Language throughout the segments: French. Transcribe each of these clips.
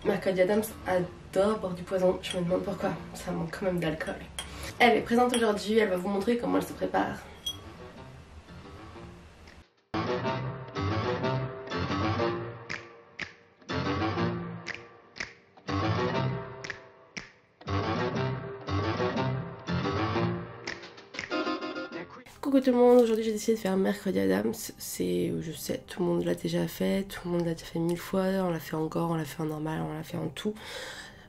Mercredi Adams adore boire du poison, je me demande pourquoi, ça manque quand même d'alcool. Elle est présente aujourd'hui, elle va vous montrer comment elle se prépare. Coucou tout le monde, aujourd'hui j'ai décidé de faire un mercredi Adams. C'est, je sais, tout le monde l'a déjà fait, tout le monde l'a déjà fait 1000 fois, on l'a fait en gore, on l'a fait en normal, on l'a fait en tout.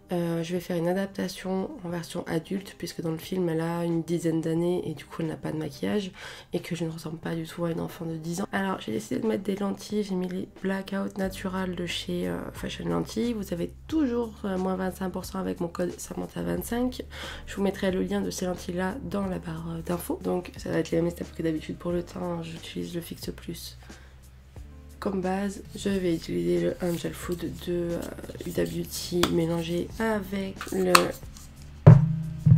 Je vais faire une adaptation en version adulte puisque dans le film elle a une dizaine d'années et du coup elle n'a pas de maquillage et que je ne ressemble pas du tout à une enfant de 10 ans. Alors j'ai décidé de mettre des lentilles, j'ai mis les Blackout Natural de chez Fashion Lentilles. Vous avez toujours moins 25% avec mon code Samantha25. Je vous mettrai le lien de ces lentilles là dans la barre d'infos. Donc ça va être les mêmes étapes que d'habitude pour le teint, j'utilise le Fixe Plus. Comme base, je vais utiliser le Angel Food de Huda Beauty mélangé avec le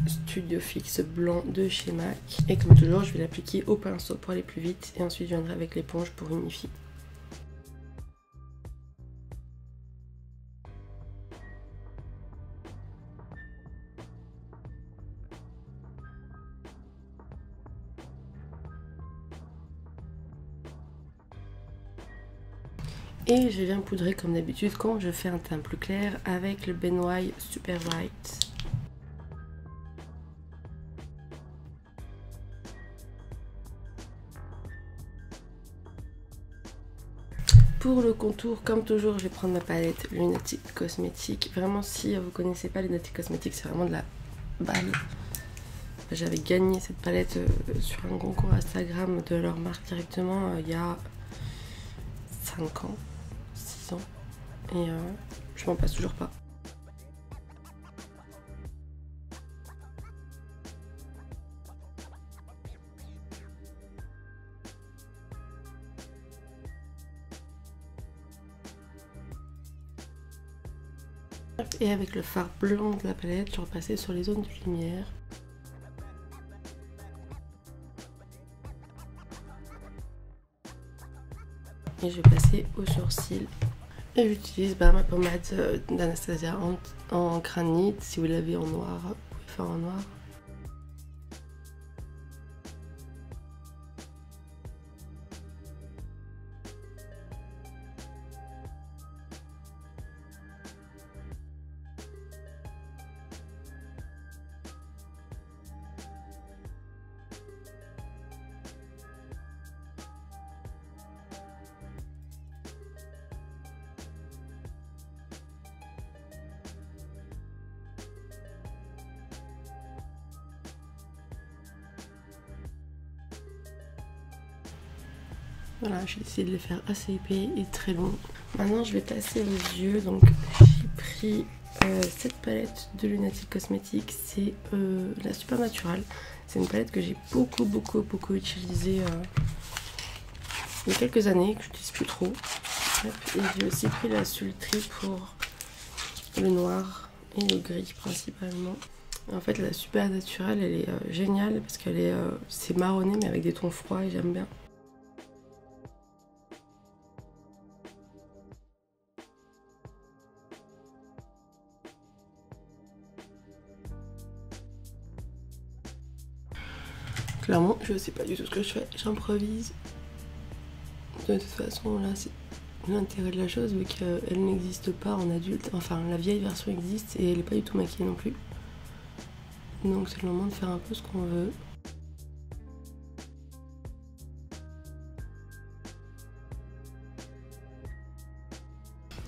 Studio Fix blanc de chez MAC. Et comme toujours, je vais l'appliquer au pinceau pour aller plus vite et ensuite je viendrai avec l'éponge pour unifier. Et je viens poudrer comme d'habitude quand je fais un teint plus clair avec le Ben Nye Super White. Pour le contour, comme toujours, je vais prendre ma palette Lunatic Cosmetics. Vraiment, si vous connaissez pas Lunatic Cosmetics, c'est vraiment de la balle. J'avais gagné cette palette sur un concours Instagram de leur marque directement il y a 5 ans, 6 ans. Et je m'en passe toujours pas. Et avec le fard blanc de la palette, je repassais sur les zones de lumière. Et je vais passer au sourcil. Et j'utilise ma pommade d'Anastasia en granit. Si vous l'avez en noir, vous pouvez faire en noir. Voilà, j'ai essayé de les faire assez épais et très longs. Maintenant, je vais passer aux yeux. Donc, j'ai pris cette palette de Lunatic Cosmetics. C'est la Supernatural. C'est une palette que j'ai beaucoup utilisée il y a quelques années, que je n'utilise plus trop. Et j'ai aussi pris la Sultry pour le noir et le gris principalement. En fait, la Supernatural, elle est géniale parce qu'elle est c'est marronné mais avec des tons froids et j'aime bien. Clairement, je sais pas du tout ce que je fais, j'improvise. De toute façon, là, c'est l'intérêt de la chose, vu qu'elle n'existe pas en adulte. Enfin, la vieille version existe et elle n'est pas du tout maquillée non plus. Donc c'est le moment de faire un peu ce qu'on veut.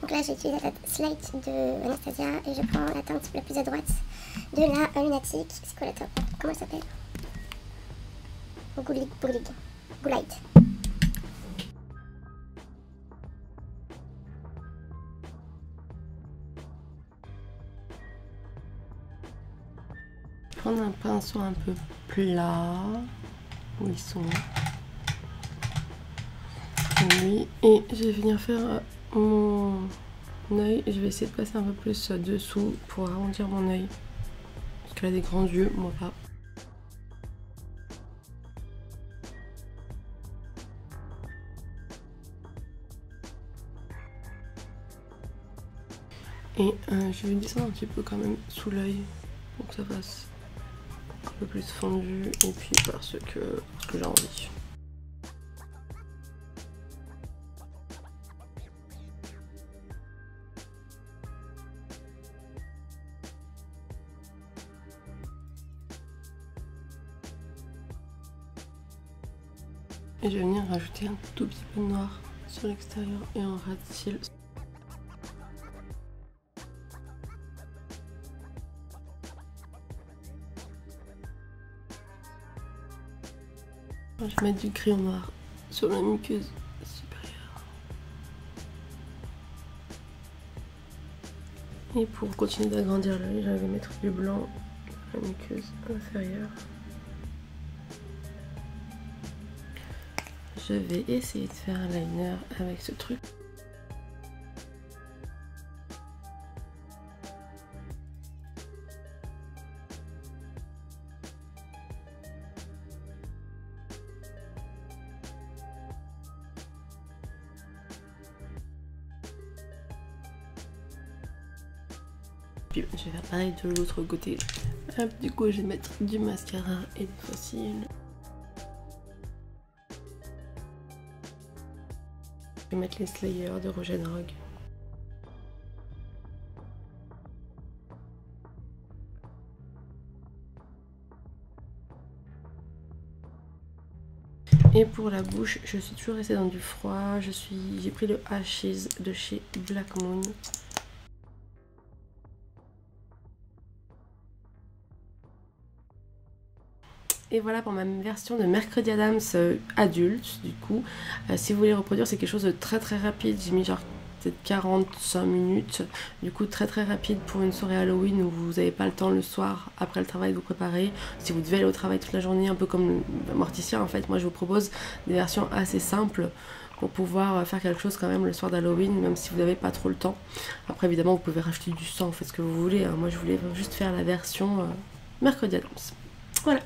Donc là, j'ai utilisé la Slate de Anastasia et je prends la teinte la plus à droite de la Lunatic. C'est quoi la teinte? Comment elle s'appelle? Goulite. Prendre un pinceau un peu plat, où ils sont, lui, et je vais venir faire mon œil. Je vais essayer de passer un peu plus dessous pour arrondir mon œil, parce qu'elle a des grands yeux, moi pas. Et je vais descendre un petit peu quand même sous l'œil pour que ça fasse un peu plus fondu, et puis parce que j'ai envie. Et je vais venir rajouter un tout petit peu de noir sur l'extérieur et en ras de cils. Je vais mettre du crayon noir sur la muqueuse supérieure. Et pour continuer d'agrandir l'œil, je vais mettre du blanc sur la muqueuse inférieure. Je vais essayer de faire un liner avec ce truc. Puis je vais faire pareil de l'autre côté. Hop, du coup je vais mettre du mascara et des fossiles. Je vais mettre les Slayer de Roger Drogue. Et pour la bouche, je suis toujours restée dans du froid. J'ai pris le Ashes de chez Black Moon. Et voilà pour ma version de Mercredi Adams adulte du coup. Si vous voulez reproduire, c'est quelque chose de très rapide. J'ai mis genre peut-être 45 minutes. Du coup très rapide pour une soirée Halloween où vous n'avez pas le temps le soir après le travail de vous préparer. Si vous devez aller au travail toute la journée, un peu comme Morticia en fait, moi je vous propose des versions assez simples pour pouvoir faire quelque chose quand même le soir d'Halloween, même si vous n'avez pas trop le temps. Après évidemment vous pouvez rajouter du sang, faites ce que vous voulez. Moi je voulais juste faire la version Mercredi Adams. Voilà.